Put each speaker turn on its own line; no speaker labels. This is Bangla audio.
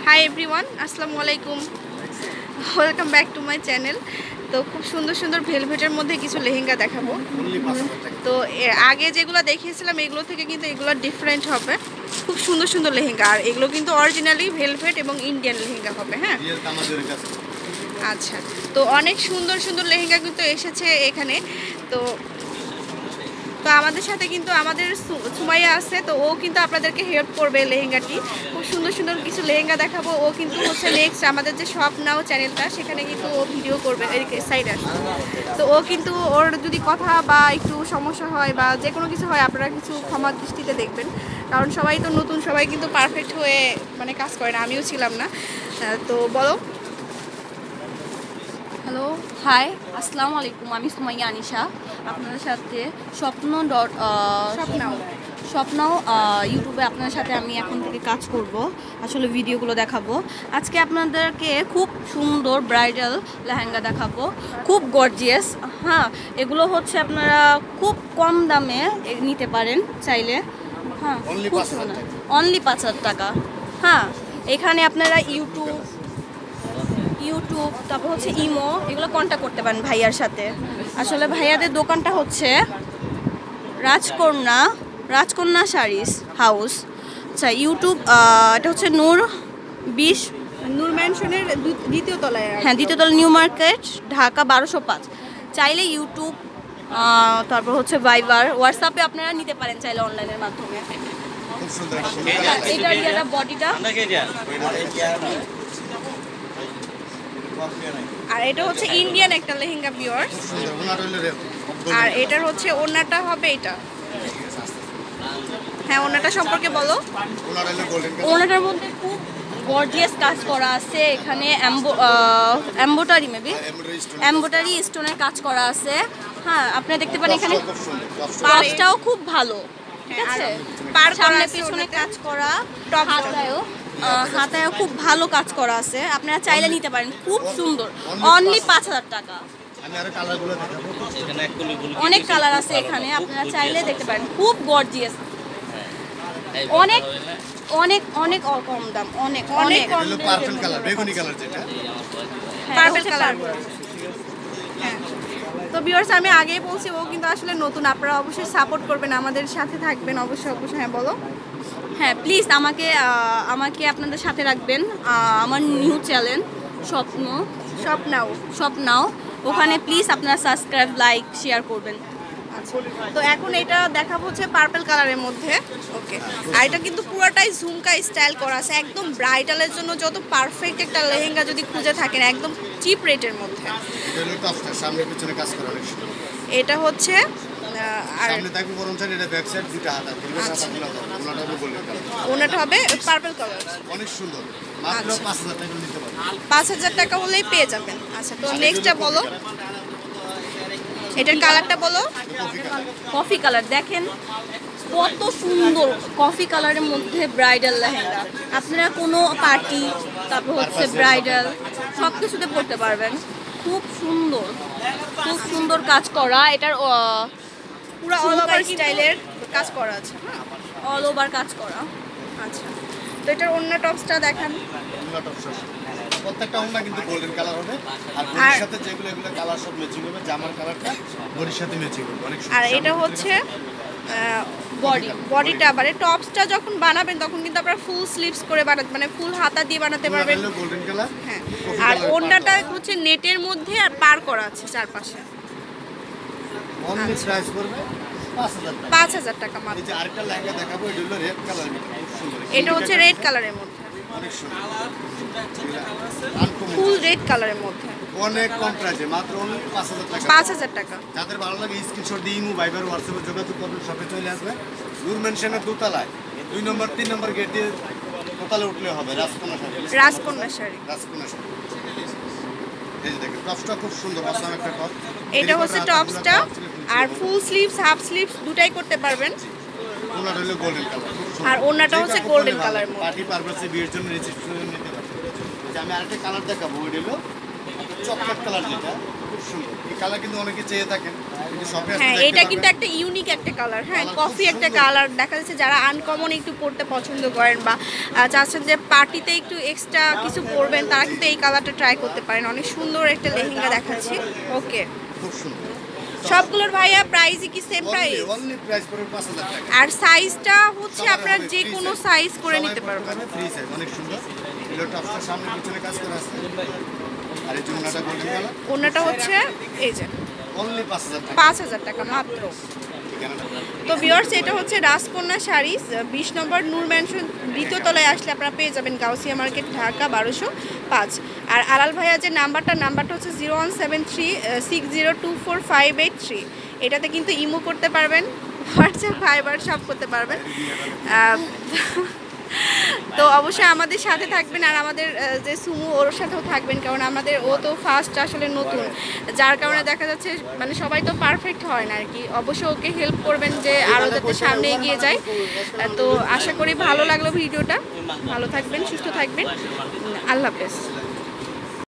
হাই এভরিওয়ান, আসসালামু আলাইকুম, welcome back to my channel. তো খুব সুন্দর সুন্দর ভেলভেটের মধ্যে কিছু লেহেঙ্গা দেখাবো। তো আগে যেগুলো দেখিয়েছিলাম এগুলো থেকে কিন্তু এগুলো ডিফারেন্ট হবে। খুব সুন্দর সুন্দর লেহেঙ্গা, আর এগুলো কিন্তু অরিজিনালি ভেলভেট এবং ইন্ডিয়ান লেহেঙ্গা হবে। হ্যাঁ, আচ্ছা। তো অনেক সুন্দর সুন্দর লেহেঙ্গা কিন্তু এসেছে এখানে। তো আমাদের সাথে কিন্তু আমাদের সুমাইয়া আছে, তো ও কিন্তু আপনাদেরকে হেল্প করবে লেহেঙ্গাটি। খুব সুন্দর সুন্দর কিছু লেহেঙ্গা দেখাবো। ও কিন্তু হচ্ছে নেক্সট আমাদের যে শপ নাও চ্যানেলটা, সেখানে কিন্তু ও ভিডিও করবে সাইডে আসবে। তো ও কিন্তু ওর যদি কথা বা একটু সমস্যা হয় বা যে কোনো কিছু হয়, আপনারা কিছু ক্ষমা দৃষ্টিতে দেখবেন, কারণ সবাই তো নতুন, সবাই কিন্তু পারফেক্ট হয়ে মানে কাজ করে না, আমিও ছিলাম না। তো বলো।
হ্যালো, হাই, আসসালামু আলাইকুম। আমি সুমাইয়া আনিশা, আপনাদের সাথে স্বপ্নাও ইউটিউবে আপনার সাথে আমি এখন থেকে কাজ করব, আসলে ভিডিওগুলো দেখাবো। আজকে আপনাদেরকে খুব সুন্দর ব্রাইডাল লেহেঙ্গা দেখাবো, খুব গর্জিয়াস। হ্যাঁ, এগুলো হচ্ছে আপনারা খুব কম দামে নিতে পারেন চাইলে। হ্যাঁ, অনলি 5,000 টাকা। হ্যাঁ, এখানে আপনারা ইউটিউব, তারপর হচ্ছে ইমো, এগুলো কন্ট্যাক্ট করতে পারেন ভাইয়ার সাথে। আসলে ভাইয়াদের দোকানটা হচ্ছে রাজকন্যা শাড়িস হাউস। আচ্ছা, ইউটিউব, এটা হচ্ছে
নূর ম্যানশনের দ্বিতীয় তলায়।
হ্যাঁ, দ্বিতীয় তলা, নিউ মার্কেট, ঢাকা 1205। চাইলে ইউটিউব, তারপর হচ্ছে ভাইবার, হোয়াটসঅ্যাপে আপনারা নিতে পারেন চাইলে অনলাইনের মাধ্যমে। এটার বডিটা,
আর এটা হচ্ছে ইন্ডিয়ান একটা লেহেঙ্গা ভিউয়ার্স। আর এটার হচ্ছে ওড়নাটা হবে এটা। হ্যাঁ, ওড়নাটা সম্পর্কে বলো।
ওড়নাটার মধ্যে খুব গর্জিয়াস কাজ করা আছে। এখানে এমব্রয়ডারি স্টোনের কাজ করা আছে। হ্যাঁ, আপনারা দেখতে পারেন এখানে কাজটাও খুব ভালো। ঠিক আছে, সামনে পিছনে কাজ করা, হাতায়ও খুব ভালো কাজ করা আছে। আপনারা চাইলে নিতে পারেন, খুব সুন্দর। অনলি 5,000 টাকা। অনেক কালার আছে এখানে, আপনারা চাইলে দেখতে পারেন, খুব গর্জিয়াস, অনেক অনেক অনেক কম দাম, অনেক অনেক
পার্পল কালার, বেগুনি কালার, যেটা
পার্পল কালার। হ্যাঁ, তো ভিউয়ার্স, আমি আগেই বলছি ও কিন্তু আসলে নতুন, আপনারা অবশ্যই সাপোর্ট করবেন, আমাদের সাথে থাকবেন অবশ্যই অবশ্যই। হ্যাঁ, বলো।
হ্যাঁ, প্লিজ আমাকে আপনাদের সাথে রাখবেন। আমার নিউ চ্যানেল স্বপ্নাও, ওখানে প্লিজ আপনারা সাবস্ক্রাইব, লাইক, শেয়ার করবেন।
তো এখন এটা দেখাবো হচ্ছে পার্পল কালারের মধ্যে। ওকে, আর এটা কিন্তু পুরোটাই ঝুমকা স্টাইল করা আছে, একদম ব্রাইডালের জন্য যত পারফেক্ট একটা লেহেঙ্গা যদি খুঁজে থাকেন, একদম চিপ রেটের মধ্যে।
সামনে পিছনে কাজ করা অনেক সুন্দর।
এটা হচ্ছে আর
সামনে থাকবে গরম সাইড, এটা ব্যাক সাইড, দুটো হাতা,
ওনাটা হবে পার্পল কালার,
অনেক সুন্দর। মাত্র 5,000 টাকা নিতে পারবেন।
5,000 টাকা হলেই পেয়ে যাবেন। আচ্ছা, তো নেক্সটটা বলো, এটার কালারটা বলো।
কফি কালার, দেখেন কত সুন্দর কফি কালারের মধ্যে ব্রাইডাল লেহেঙ্গা। আপনারা কোনো পার্টি, তারপর হচ্ছে ব্রাইডাল, সব কিছুতে পরতে পারবেন। খুব সুন্দর কাজ করা। এটার
পুরো অল ওভার স্টাইলের কাজ করা আছে। হ্যাঁ,
অল ওভার কাজ করা।
আচ্ছা, তো এটার ওড়না টপসটা দেখান।
ওড়না টপস প্রত্যেকটা ওড়না কিন্তু গোল্ডেন কালার হবে, আর বডির সাথে যেগুলো কালার সব ম্যাচিং হবে। জামার কালারটা বডির সাথে ম্যাচিং হবে, অনেক সুন্দর।
আর এটা হচ্ছে বডিটা, মানে টপসটা যখন বানাবেন তখন কিন্তু আপনারা ফুল স্লিভস করে বানাতে, মানে ফুল হাতা দিয়ে বানাতে পারবেন।
Golden colour.
হ্যাঁ, আর ওড়নাটা হচ্ছে নেটের মধ্যে আর পার করা আছে চারপাশে।
অনলি প্রাইস করবে 5,000 টাকা।
5,000 টাকা মাত্র।
এই যে আরেকটা লেহেঙ্গা দেখাবো, এটা হলো রেড কালারের মধ্যে, খুব সুন্দর।
এটা হচ্ছে রেড কালারের মধ্যে,
অনেক সুন্দর,
ফুল রেড কালারের মধ্যে,
অনেক কম প্রাইসে, মাত্র অনলি 5,000 টাকা।
5,000 টাকা।
যাদের ভালো লাগে স্ক্রিনশট দিয়ে ইমো, ভাইবার, হোয়াটসঅ্যাপে যোগাযোগ করবেন, শপে চলে আসবে। নূর ম্যানশনের দোতলায় 2 নম্বর 3 নম্বর গেট দিয়ে দোতলায় উঠলে হবে। রাজকন্যা শাড়ি। এই যে দেখেন, টপসটা খুব সুন্দর, অসাম একটা টপ।
এটা হচ্ছে টপসটা, আর ফুল স্লিভস, হাফ স্লিভস দুটাই করতে পারবেন।
ওনাটা হলো গোল্ডেন কালার,
আর ওনাটা হচ্ছে গোল্ডেন কালারের মধ্যে।
পার্টি পারপাসে বিয়ের জন্য রিসেপশনে নিতে পারবেন। যে আমি আরেকটা কালার দেখাবো, ওই হলো চকলেট কালার যেটা খুব সুন্দর। এই কালার কিন্তু অনেকে চেয়ে থাকেন, কিন্তু শপে আসলে
হ্যাঁ
দেখতে
এটা
পাবেন।
কিন্তু একটা ইউনিক একটা কালার, হ্যাঁ
কালার
কফি
খুব
একটা
সুন্দর।
কালার দেখা যাচ্ছে যারা আনকমন একটু পড়তে পছন্দ করেন বা চাচ্ছেন যে পার্টিতে একটু এক্সট্রা কিছু পরবেন তারা কিন্তু এই কালারটা ট্রাই করতে পারেন। অনেক সুন্দর একটা লেহেঙ্গা দেখাচ্ছি। ওকে,
খুব সুন্দর।
সবগুলোর ভাইয়া প্রাইসই কি সেম প্রাইস?
অনলি প্রাইস পড়বে 5000 টাকা।
আর সাইজটা হচ্ছে
সবার
আপনার
হবে,
যে
free
কোনো
size।
সাইজ করে
সবাই
নিতে
পড়তে
পারবেন।
পারবে, free size, অনেক সুন্দর। এগুলো টপসটার সামনে পিছনে কাজ করা আছে। আর এই যে ওনাটা গোল্ডেন কালার,
ওনাটা হচ্ছে এই যে
অনলি 5000 টাকা।
5000 টাকা মাত্র।
ঠিকানাটা
তো ভিউয়ার্স এটা হচ্ছে রাজকন্যা শাড়িজ 20 নম্বর নূর ম্যানশন দ্বিতীয় তলায় আসলে আপনারা পেয়ে যাবেন গাউসিয়া মার্কেট ঢাকা 1205। আর আলাল ভাইয়া যে নাম্বারটা হচ্ছে 0173602458 এটাতে কিন্তু ইমো করতে পারবেন, হোয়াটসঅ্যাপ ভাইবার সব করতে পারবেন। তো অবশ্যই আমাদের সাথে থাকবেন আর আমাদের যে সুমু ওর সাথেও থাকবেন, কারণ আমাদের ও তো ফার্স্ট আসলে নতুন, যার কারণে দেখা যাচ্ছে মানে সবাই তো পারফেক্ট হয় না আর কি। অবশ্যই ওকে হেল্প করবেন যে আরও যাতে সামনে এগিয়ে যায়। তো আশা করি ভালো লাগলো ভিডিওটা। ভালো থাকবেন, সুস্থ থাকবেন, আল্লাহ হাফেজ।